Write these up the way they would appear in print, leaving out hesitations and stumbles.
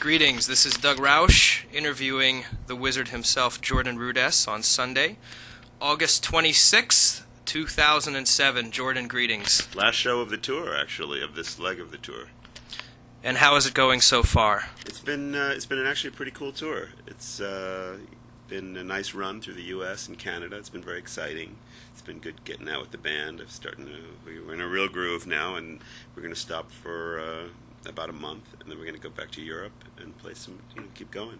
Greetings, this is Doug RAUSCH interviewing the wizard himself, Jordan Rudess, on Sunday, August 26th, 2007. Jordan, greetings. Last show of the tour, actually, of this leg of the tour. And how is it going so far? It's been actually a pretty cool tour. It's been a nice run through the U.S. and Canada. It's been very exciting. It's been good getting out with the band. We're in a real groove now, and we're going to stop for about a month, and then we're going to go back to Europe and play some, keep going.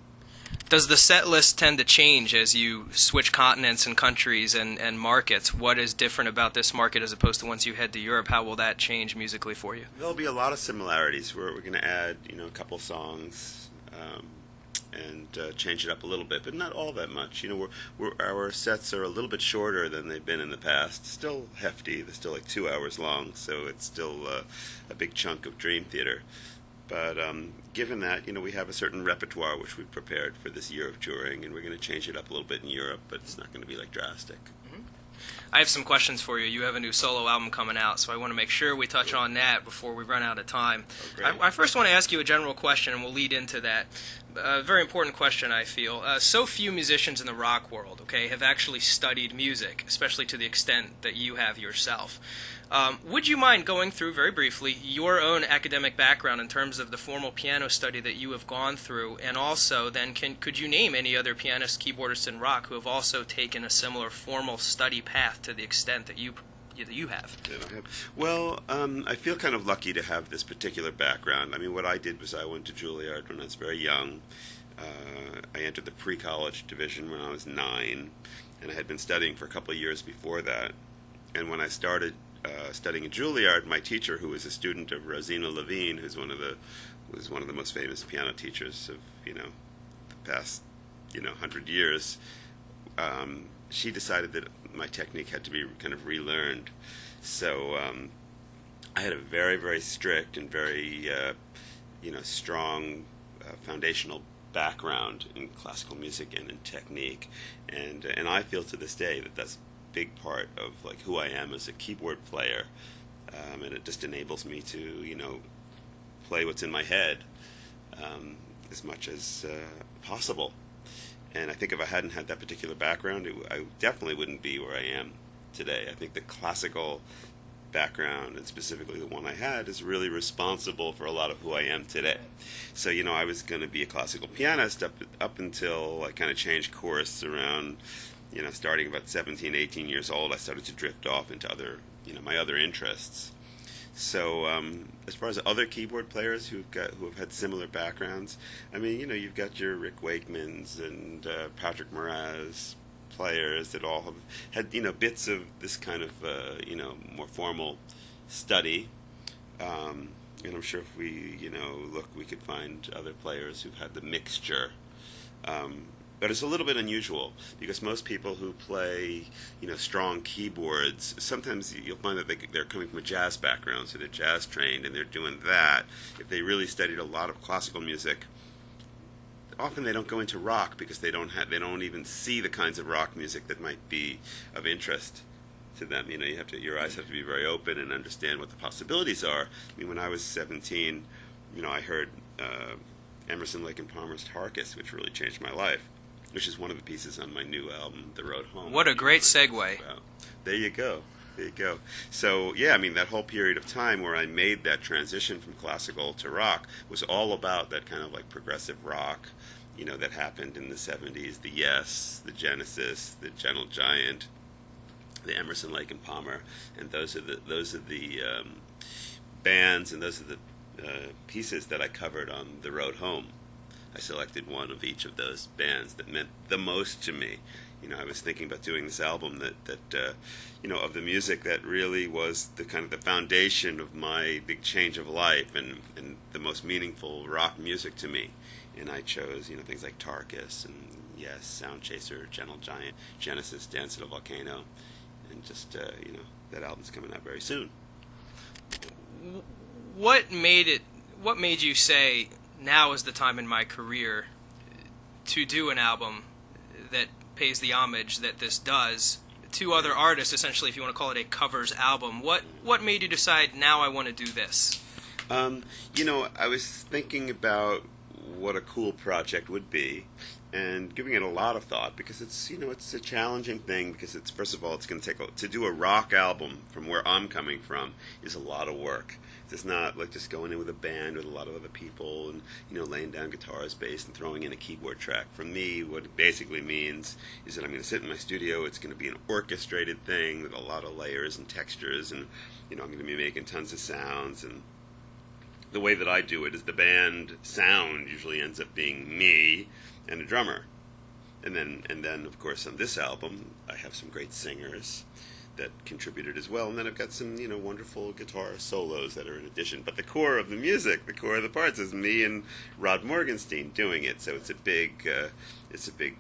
Does the set list tend to change as you switch continents and countries and markets? What is different about this market as opposed to once you head to Europe? How will that change musically for you? There'll be a lot of similarities. We're going to add, a couple songs and change it up a little bit, but not all that much. Our sets are a little bit shorter than they've been in the past. Still hefty. They're still like 2 hours long, so it's still a big chunk of Dream Theater. But given that, we have a certain repertoire which we've prepared for this year of touring, and we're going to change it up a little bit in Europe, but it's not going to be like drastic. I have some questions for you. You have a new solo album coming out, so I want to make sure we touch on that before we run out of time. I first want to ask you a general question, and we'll lead into that. A very important question, I feel. So few musicians in the rock world, have actually studied music, especially to the extent that you have yourself. Would you mind going through, very briefly, your own academic background in terms of the formal piano study that you have gone through, and also then could you name any other pianists, keyboardists in rock who have also taken a similar formal study path to the extent that you have? Well, I feel kind of lucky to have this particular background. I mean, what I did was I went to Juilliard when I was very young. I entered the pre-college division when I was 9, and I had been studying for a couple of years before that. And when I started studying at Juilliard, my teacher, who was a student of Rosina Levine, who's one of the most famous piano teachers of the past 100 years, she decided that my technique had to be kind of relearned. So I had a very, very strict and very strong foundational background in classical music and in technique, and I feel to this day that that's big part of who I am as a keyboard player, and it just enables me to play what's in my head as much as possible. And I think if I hadn't had that particular background, I definitely wouldn't be where I am today. I think the classical background, and specifically the one I had, is really responsible for a lot of who I am today. So I was going to be a classical pianist up until I kind of changed course around starting about 17, 18 years old. I started to drift off into other, my other interests. So as far as other keyboard players who have had similar backgrounds, I mean, you've got your Rick Wakemans and Patrick Moraz players that all have had, bits of this kind of, more formal study. And I'm sure if we, look, we could find other players who've had the mixture. But it's a little bit unusual because most people who play, strong keyboards, sometimes you'll find that they're coming from a jazz background, so they're jazz trained and they're doing that. If they really studied a lot of classical music, often they don't go into rock because they don't even see the kinds of rock music that might be of interest to them. Your eyes have to be very open and understand what the possibilities are. I mean, when I was 17, I heard Emerson, Lake and Palmer's Tarkus, which really changed my life, which is one of the pieces on my new album, The Road Home. What a great segue. There you go. So, yeah, I mean, that whole period of time where I made that transition from classical to rock was all about that kind of progressive rock, that happened in the 70s, the Yes, the Genesis, the Gentle Giant, the Emerson, Lake and Palmer, and those are the bands and those are the pieces that I covered on The Road Home. I selected one of each of those bands that meant the most to me. I was thinking about doing this album that of the music that really was the kind of the foundation of my big change of life and the most meaningful rock music to me. And I chose, things like Tarkus and Yes, Sound Chaser, Gentle Giant, Genesis, Dance at a Volcano, and just that album's coming out very soon. What made you say, now is the time in my career to do an album that pays the homage that this does to other artists, essentially, if you want to call it a covers album? What made you decide, now I want to do this? I was thinking about what a cool project would be, and giving it a lot of thought, because it's a challenging thing, because it's, first of all, it's going to take to do a rock album from where I'm coming from is a lot of work. It's not like just going in with a band with a lot of other people and laying down guitars, bass, and throwing in a keyboard track. For me, what it basically means is that I'm going to sit in my studio. It's going to be an orchestrated thing with a lot of layers and textures, and I'm going to be making tons of sounds. And the way that I do it is the band sound usually ends up being me and a drummer, and then of course on this album I have some great singers that contributed as well, and then I've got some wonderful guitar solos that are in addition. But the core of the music, the core of the parts, is me and Rod Morgenstein doing it. So it's a big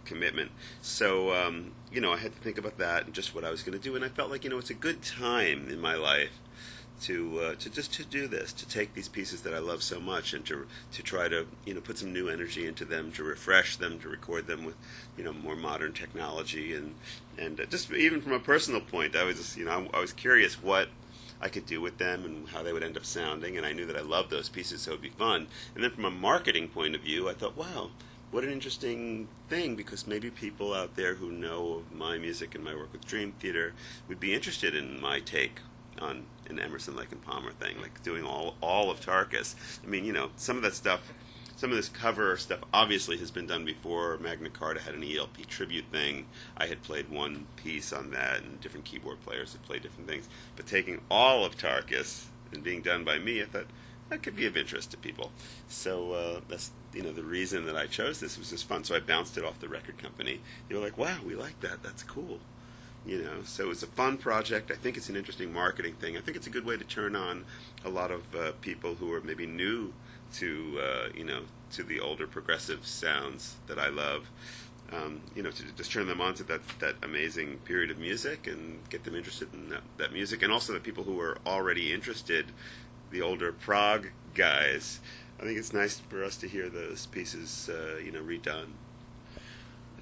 commitment. So I had to think about that and just what I was going to do, and I felt like it's a good time in my life to do this, to take these pieces that I love so much and to try to put some new energy into them, to refresh them, to record them with more modern technology, and just even from a personal point, I was just, I was curious what I could do with them and how they would end up sounding, and I knew that I loved those pieces, so it would be fun. And then from a marketing point of view, I thought, wow, what an interesting thing, because maybe people out there who know of my music and my work with Dream Theater would be interested in my take on an Emerson, Lake and Palmer thing, like doing all of Tarkus. I mean, some of that stuff, some of this cover stuff obviously has been done before. Magna Carta had an ELP tribute thing. I had played one piece on that, and different keyboard players had played different things. But taking all of Tarkus and being done by me, I thought that could be of interest to people. So that's the reason that I chose this. Was just fun. So I bounced it off the record company. They were like, "Wow, we like that. That's cool." So it's a fun project. I think it's an interesting marketing thing. I think it's a good way to turn on a lot of people who are maybe new to to the older progressive sounds that I love. To just turn them on to that amazing period of music and get them interested in that music, and also the people who are already interested, the older prog guys. I think it's nice for us to hear those pieces redone.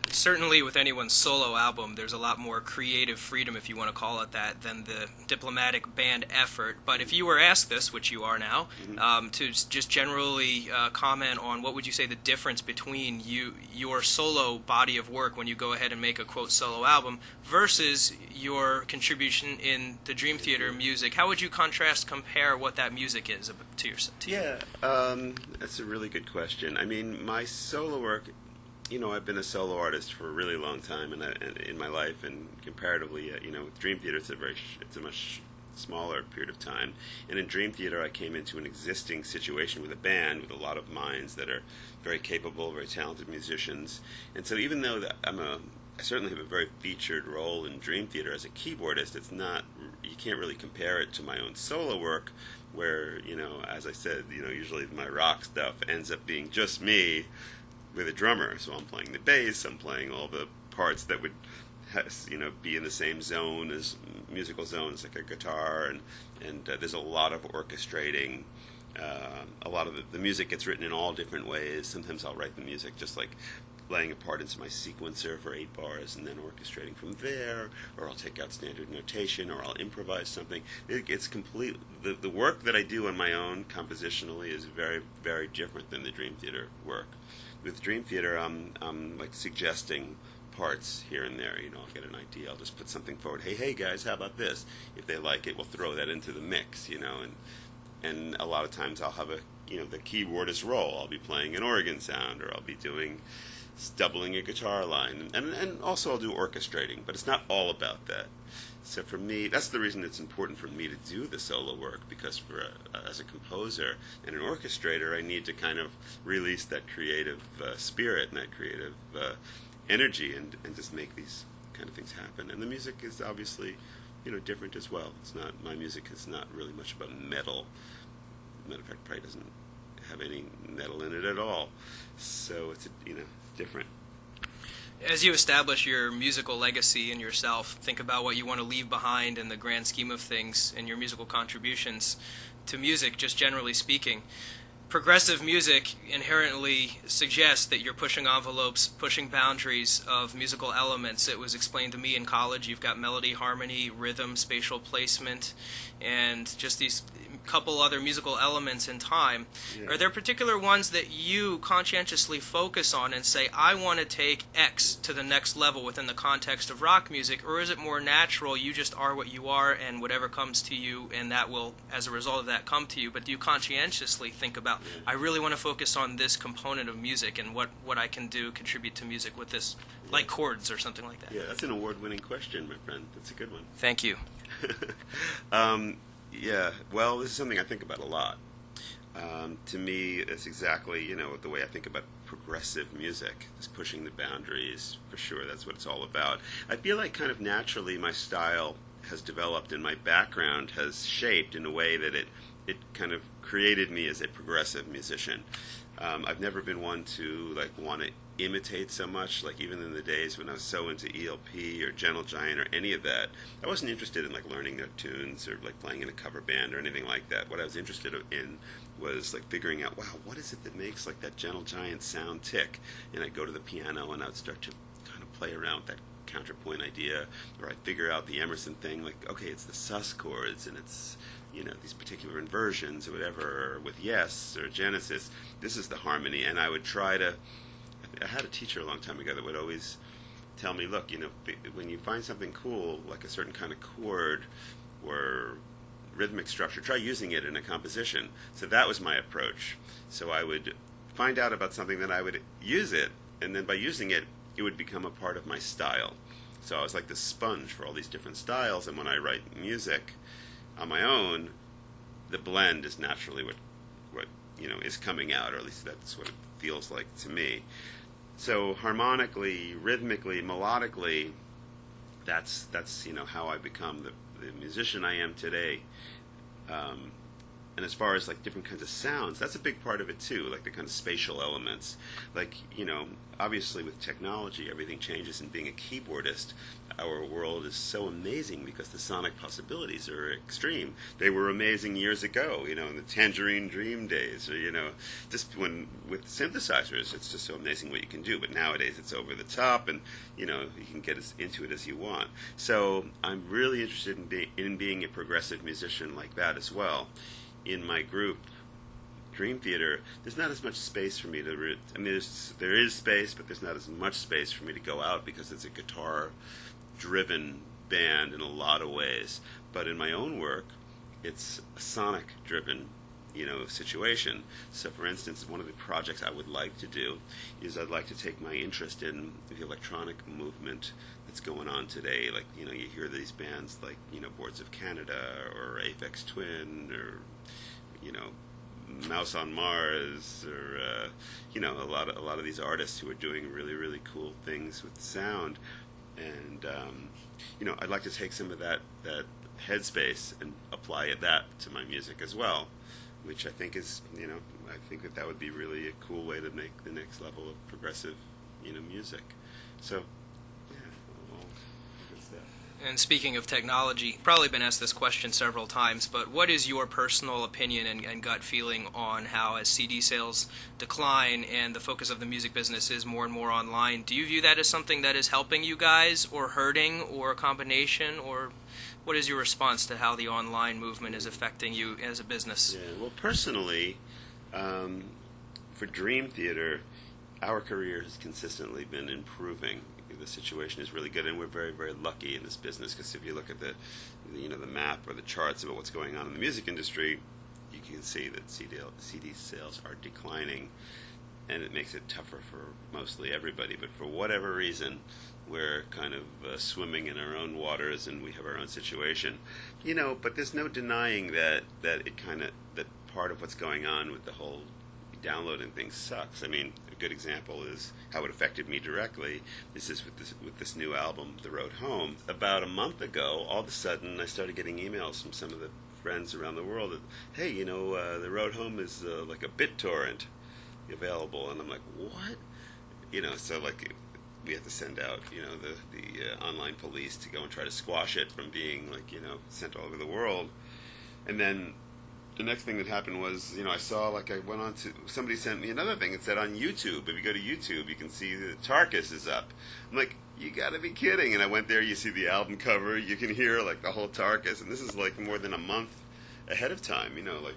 Certainly with anyone's solo album, there's a lot more creative freedom, if you want to call it that, than the diplomatic band effort. But if you were asked this, which you are now, to just generally comment on what would you say the difference between your solo body of work when you go ahead and make a, quote, solo album versus your contribution in the Dream Theater music, how would you compare what that music is to yourself? Yeah, that's a really good question. I mean, my solo work, I've been a solo artist for a really long time in my life, and comparatively, with Dream Theater, it's a much smaller period of time. And in Dream Theater, I came into an existing situation with a band with a lot of minds that are very capable, very talented musicians. And so, even though I certainly have a very featured role in Dream Theater as a keyboardist, it's not, you can't really compare it to my own solo work, where as I said, usually my rock stuff ends up being just me with a drummer. So I'm playing the bass, I'm playing all the parts that would be in the same zone as musical zones, like a guitar, and there's a lot of orchestrating. A lot of the music gets written in all different ways. Sometimes I'll write the music just like laying a part into my sequencer for 8 bars and then orchestrating from there, or I'll take out standard notation, or I'll improvise something. It's complete. The work that I do on my own compositionally is very, very different than the Dream Theater work. With Dream Theater, I'm like suggesting parts here and there. I'll get an idea, I'll just put something forward. Hey guys, how about this? If they like it, we'll throw that into the mix. And a lot of times I'll have the keyboardist role. I'll be playing an organ sound, or I'll be doubling a guitar line, and also I'll do orchestrating. But it's not all about that. So for me, that's the reason it's important for me to do the solo work, because as a composer and an orchestrator, I need to kind of release that creative spirit and that creative energy and just make these kind of things happen. And the music is obviously, different as well. My music is not really much about metal. Matter of fact, probably doesn't have any metal in it at all. So it's, different. As you establish your musical legacy in yourself, think about what you want to leave behind in the grand scheme of things and your musical contributions to music, just generally speaking. Progressive music inherently suggests that you're pushing envelopes, pushing boundaries of musical elements. It was explained to me in college. You've got melody, harmony, rhythm, spatial placement, and just these couple other musical elements in time. Are there particular ones that you conscientiously focus on and say, I want to take X to the next level within the context of rock music, or is it more natural, you just are what you are and whatever comes to you and that will, as a result of that, come to you? But do you conscientiously think about, I really want to focus on this component of music and what I can do, contribute to music with this, like chords or something like that? Yeah, that's an award-winning question, my friend. That's a good one. Thank you. Yeah, well, this is something I think about a lot. To me, it's exactly, the way I think about progressive music, just pushing the boundaries, for sure. That's what it's all about. I feel like kind of naturally my style has developed and my background has shaped in a way that it kind of created me as a progressive musician. I've never been one to want to imitate so much, even in the days when I was so into ELP or Gentle Giant or any of that. I wasn't interested in learning their tunes or playing in a cover band or anything like that. What I was interested in was figuring out, wow, what is it that makes that Gentle Giant sound tick? And I'd go to the piano and I'd start to kind of play around with that counterpoint idea, or I'd figure out the Emerson thing, okay, it's the sus chords and it's these particular inversions or whatever, or with Yes or Genesis, this is the harmony. And I would try to, I had a teacher a long time ago that would always tell me, look, when you find something cool, like a certain kind of chord or rhythmic structure, try using it in a composition. So that was my approach. So I would find out about something, then I would use it, and then by using it, it would become a part of my style. So I was like this sponge for all these different styles, and when I write music on my own, the blend is naturally what is coming out, or at least that's what it feels like to me. So harmonically, rhythmically, melodically, that's how I become the musician I am today. And as far as different kinds of sounds, that's a big part of it too, the kind of spatial elements. Obviously with technology, everything changes, and being a keyboardist, our world is so amazing because the sonic possibilities are extreme. They were amazing years ago, in the Tangerine Dream days, or, just when with synthesizers, it's just so amazing what you can do. But nowadays it's over the top, and, you can get as into it as you want. So I'm really interested in being a progressive musician like that as well. In my group, Dream Theater, there's not as much space for me to... there is space, but there's not as much space for me to go out because it's a guitar-driven band in a lot of ways. But in my own work, it's a sonic-driven, situation. So, for instance, one of the projects I would like to do is I'd like to take my interest in the electronic movement that's going on today. You hear these bands Boards of Canada or Aphex Twin or, Mouse on Mars, or a lot of these artists who are doing really, really cool things with sound. And I'd like to take some of that headspace and apply that to my music as well, which I think is, I think that would be really a cool way to make the next level of progressive, music. So, yeah, well, that's that. And speaking of technology, probably been asked this question several times, but what is your personal opinion and gut feeling on how, as CD sales decline and the focus of the music business is more and more online, do you view that as something that is helping you guys or hurting or a combination, or what is your response to how the online movement is affecting you as a business? Yeah, well, personally, for Dream Theater, our career has consistently been improving. The situation is really good, and we're very, very lucky in this business, because if you look at the map or the charts about what's going on in the music industry, you can see that CD sales are declining, and it makes it tougher for mostly everybody. But for whatever reason, we're kind of swimming in our own waters, and we have our own situation, But there's no denying that part of what's going on with the whole downloading things sucks. I mean, a good example is how it affected me directly. This is with this new album, The Road Home. About a month ago, all of a sudden, I started getting emails from some of the friends around the world that, hey, The Road Home is like a BitTorrent available, and I'm like, what? So we have to send out, the online police to go and try to squash it from being sent all over the world, and then. The next thing that happened was, I saw, I went on to, somebody sent me another thing that said on YouTube, if you go to YouTube, you can see the Tarkus is up. I'm like, you gotta be kidding. And I went there, you see the album cover, you can hear, the whole Tarkus, and this is, more than a month ahead of time. You know, like,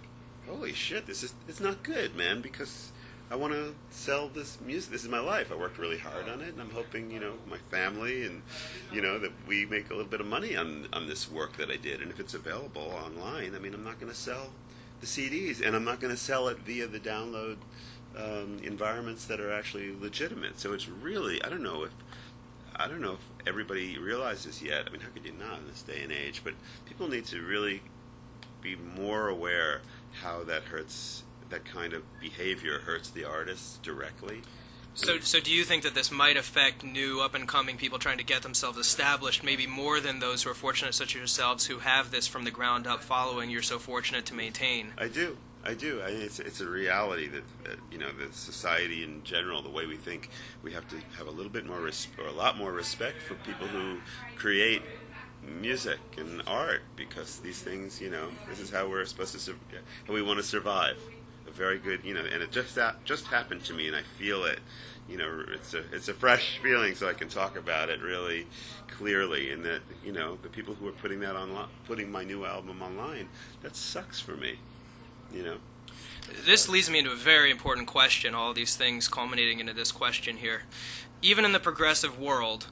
holy shit, it's not good, man, because I want to sell this music. This is my life. I worked really hard on it, and I'm hoping, my family and, that we make a little bit of money on this work that I did. And if it's available online, I mean, I'm not going to sell the CDs, and I'm not going to sell it via the download environments that are actually legitimate. So it's really, I don't know if everybody realizes yet. I mean, how could you not in this day and age? But people need to really be more aware how that kind of behavior hurts the artists directly. So do you think that this might affect new up-and-coming people trying to get themselves established, maybe more than those who are fortunate, such as yourselves, who have this from the ground up following you're so fortunate to maintain? I do. It's a reality that the society in general, the way we think, we have to have a little bit more or a lot more respect for people who create music and art, because these things, this is how we're supposed to how we want to survive. A very good, and it just happened to me, and I feel it. It's a fresh feeling, so I can talk about it really clearly. And that, the people who are putting my new album online, that sucks for me. This leads me into a very important question, all of these things culminating into this question here. Even in the progressive world,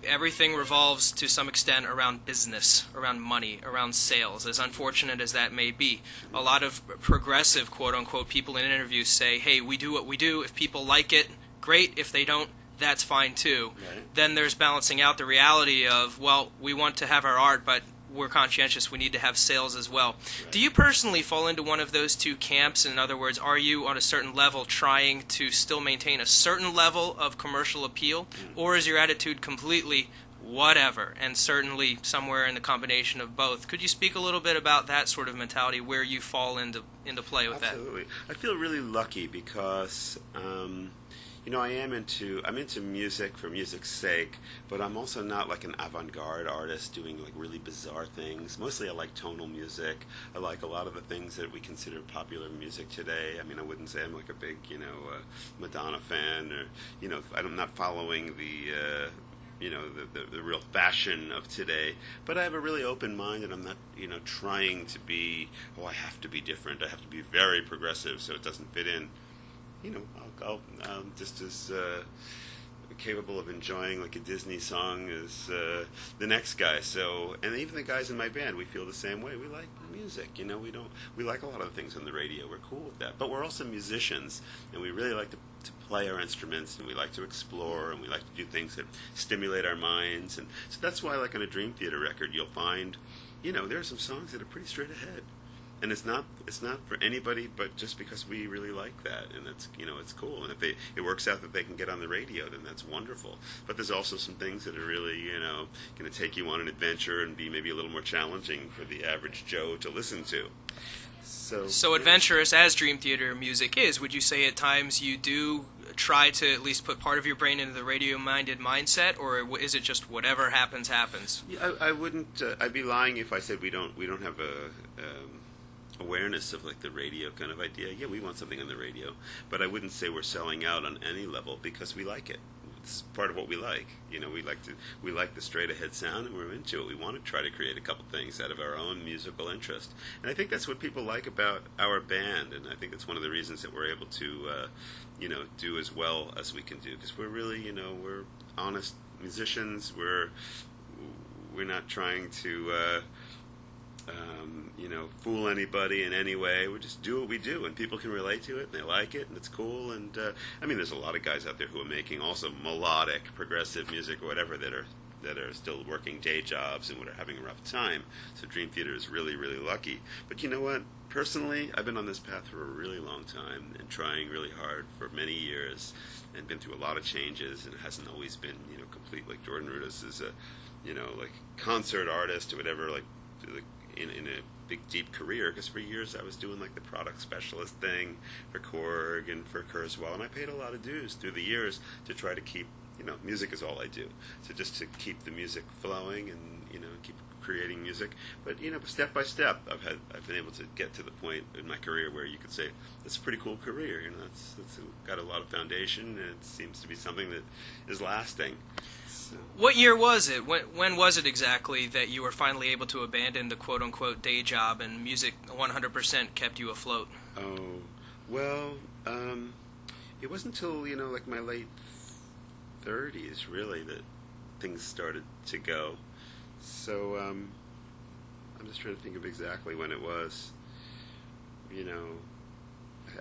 everything revolves to some extent around business, around money, around sales, as unfortunate as that may be. A lot of progressive, quote-unquote, people in interviews say, hey, we do what we do. If people like it, great. If they don't, that's fine too. Right. Then there's balancing out the reality of, well, we want to have our art, but we're conscientious, we need to have sales as well. Right. Do you personally fall into one of those two camps? In other words, are you on a certain level trying to still maintain a certain level of commercial appeal, or is your attitude completely whatever, and certainly somewhere in the combination of both? Could you speak a little bit about that sort of mentality, where you fall into play with Absolutely. That? I feel really lucky because I'm into music for music's sake, but I'm also not like an avant-garde artist doing like really bizarre things. Mostly I like tonal music. I like a lot of the things that we consider popular music today. I mean, I wouldn't say I'm like a big, Madonna fan, or, I'm not following the real fashion of today, but I have a really open mind, and I'm not, trying to be, I have to be different. I have to be very progressive so it doesn't fit in. I'll just as capable of enjoying like a Disney song as the next guy. So, and even the guys in my band, we feel the same way. We like music, we like a lot of things on the radio. We're cool with that, but we're also musicians, and we really like to play our instruments, and we like to explore, and we like to do things that stimulate our minds. And so that's why, like on a Dream Theater record, you'll find, there are some songs that are pretty straight ahead. And it's not for anybody, but just because we really like that, and it's it's cool. And if it works out that they can get on the radio, then that's wonderful. But there's also some things that are really going to take you on an adventure and be maybe a little more challenging for the average Joe to listen to. So adventurous as Dream Theater music is, would you say at times you do try to at least put part of your brain into the radio-minded mindset, or is it just whatever happens? Yeah, I wouldn't. I'd be lying if I said we don't have a awareness of like the radio kind of idea. Yeah, we want something on the radio, but I wouldn't say we're selling out on any level because we like it. It's part of what we like. We like the straight ahead sound, and we're into it. We want to try to create a couple things out of our own musical interest, and I think that's what people like about our band, and I think that's one of the reasons that we're able to do as well as we can do, because we're really we're honest musicians. We're not trying to fool anybody in any way. We just do what we do, and people can relate to it, and they like it, and it's cool. And there's a lot of guys out there who are making also melodic, progressive music or whatever that are still working day jobs and are having a rough time. So Dream Theater is really, really lucky. But you know what? Personally, I've been on this path for a really long time and trying really hard for many years, and been through a lot of changes, and it hasn't always been complete. Like Jordan Rudess is a like concert artist or whatever, like in a big deep career, because for years I was doing like the product specialist thing for Korg and for Kurzweil, and I paid a lot of dues through the years to try to keep music is all I do. So just to keep the music flowing and keep creating music, but step by step, I've been able to get to the point in my career where you could say that's a pretty cool career. That's got a lot of foundation, and it seems to be something that is lasting. So. What year was it? When was it exactly that you were finally able to abandon the quote-unquote day job and music 100% kept you afloat? Oh, well, it wasn't until, like my late 30s, really, that things started to go. So, I'm just trying to think of exactly when it was.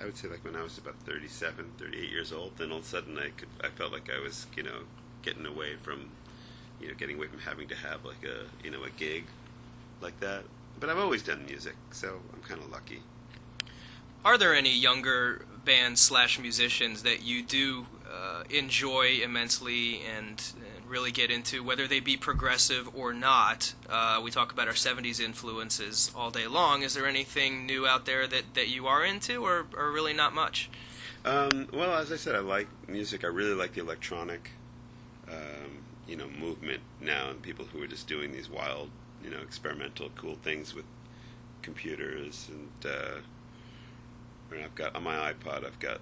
I would say like when I was about 37, 38 years old, then all of a sudden I felt like I was, getting away from, getting away from having to have like a gig like that. But I've always done music, so I'm kind of lucky. Are there any younger bands / musicians that you do enjoy immensely and really get into, whether they be progressive or not? We talk about our 70s influences all day long. Is there anything new out there that you are into, or really not much? Well, as I said, I like music. I really like the electronic, movement now, and people who are just doing these wild, experimental, cool things with computers. And I've got on my iPod, I've got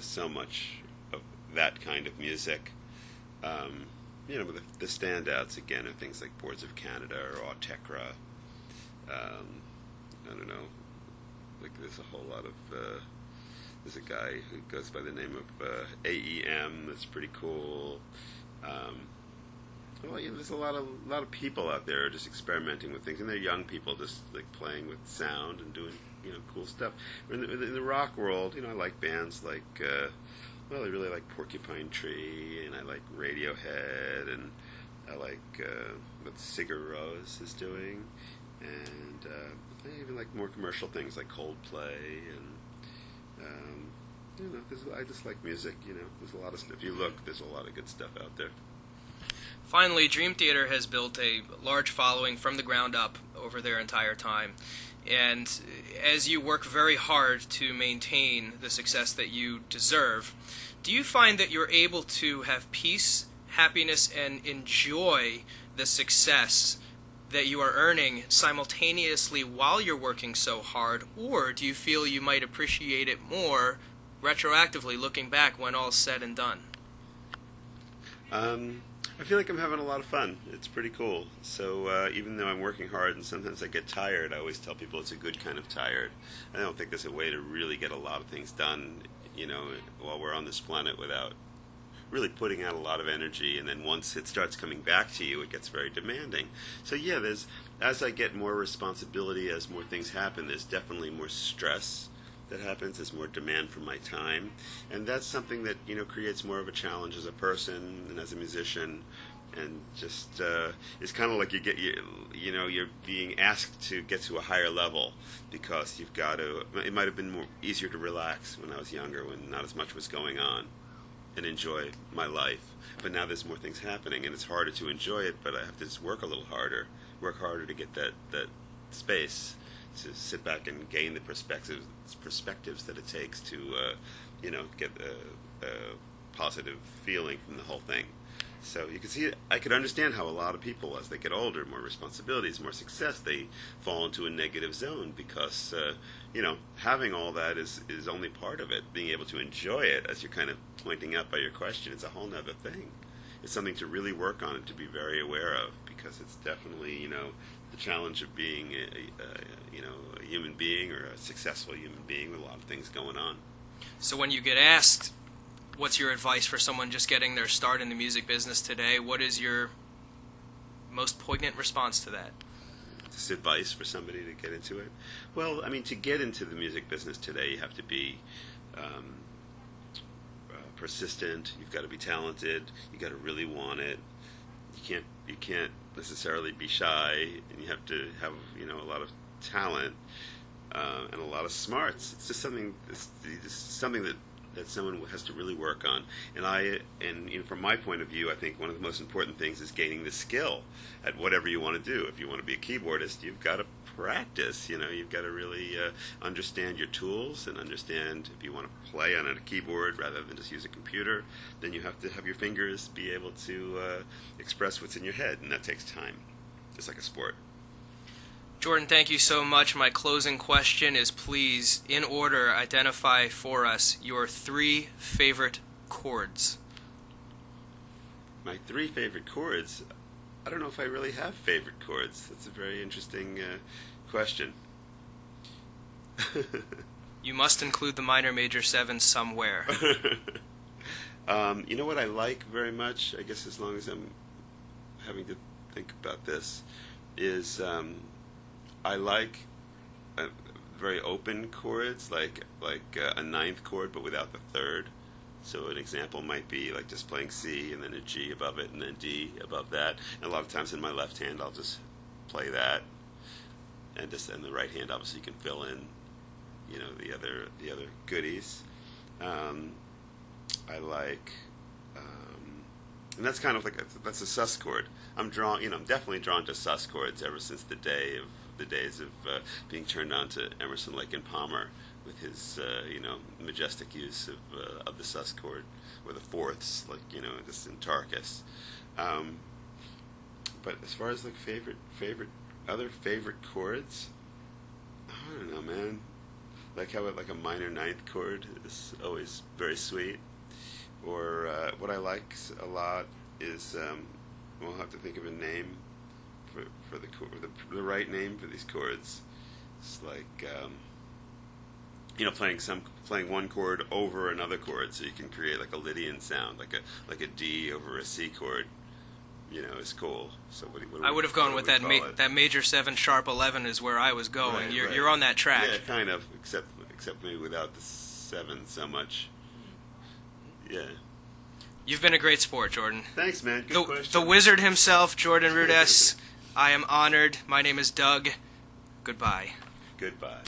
so much of that kind of music. But the standouts again are things like Boards of Canada or Autechra. I don't know. Like there's a whole lot of. There's a guy who goes by the name of AEM. That's pretty cool. There's a lot of people out there just experimenting with things, and they're young people just like playing with sound and doing cool stuff. In the rock world, I like bands like. I really like Porcupine Tree, and I like Radiohead, and I like what Sigur Rós is doing, and I even like more commercial things like Coldplay, and I just like music. There's a lot of stuff. If you look, there's a lot of good stuff out there. Finally, Dream Theater has built a large following from the ground up over their entire time. And as you work very hard to maintain the success that you deserve, do you find that you're able to have peace, happiness, and enjoy the success that you are earning simultaneously while you're working so hard? Or do you feel you might appreciate it more retroactively looking back when all's said and done? I feel like I'm having a lot of fun. It's pretty cool. So even though I'm working hard and sometimes I get tired, I always tell people it's a good kind of tired. I don't think there's a way to really get a lot of things done, while we're on this planet without really putting out a lot of energy. And then once it starts coming back to you, it gets very demanding. So yeah, as I get more responsibility, as more things happen, there's definitely more stress that happens. There's more demand for my time, and that's something that creates more of a challenge as a person and as a musician, and just it's kind of like you're being asked to get to a higher level because you've got to. It might have been easier to relax when I was younger, when not as much was going on, and enjoy my life. But now there's more things happening, and it's harder to enjoy it. But I have to just work a little harder, to get that space to sit back and gain the perspectives that it takes to get a positive feeling from the whole thing. So you can see, I could understand how a lot of people, as they get older, more responsibilities, more success, they fall into a negative zone because having all that is only part of it. Being able to enjoy it, as you're kind of pointing out by your question, it's a whole nother thing. It's something to really work on and to be very aware of, because it's definitely the challenge of being a human being, or a successful human being with a lot of things going on. So when you get asked, what's your advice for someone just getting their start in the music business today, what is your most poignant response to that? This advice for somebody to get into it? Well, I mean, to get into the music business today, you have to be persistent. You've got to be talented. You got to really want it. You can't necessarily be shy, and you have to have a lot of talent and a lot of smarts. It's just something. It's something that someone has to really work on. And from my point of view, I think one of the most important things is gaining the skill at whatever you want to do. If you want to be a keyboardist, you've got to practice. You've got to really understand your tools and understand if you want to play on a keyboard rather than just use a computer, then you have to have your fingers be able to express what's in your head, and that takes time, just like a sport. Jordan, thank you so much. My closing question is, please, in order, identify for us your 3 favorite chords. My 3 favorite chords? I don't know if I really have favorite chords. That's a very interesting question. You must include the minor major 7 somewhere. You know what I like very much, I guess as long as I'm having to think about this, is I like very open chords, like a 9th chord but without the 3rd. So an example might be like just playing C and then a G above it and then D above that. And a lot of times in my left hand I'll just play that, and in the right hand obviously you can fill in, the other goodies. I like, and that's kind of like that's a sus chord. I'm definitely drawn to sus chords ever since the days of being turned on to Emerson, Lake and Palmer, with his majestic use of the sus chord or the fourths, like just in Tarkus. But as far as like other favorite chords, I don't know, man. Like how like a minor 9th chord is always very sweet. Or what I like a lot is we'll have to think of a name for the right name for these chords. It's like playing one chord over another chord, so you can create like a Lydian sound, like a D over a C chord. Is cool. So I would have gone with that major 7 sharp 11 is where I was going. Right, you're on that track. Yeah, kind of, except maybe without the 7 so much. Yeah. You've been a great sport, Jordan. Thanks, man. Good question. The wizard himself, Jordan Rudess. I am honored. My name is Doug. Goodbye. Goodbye.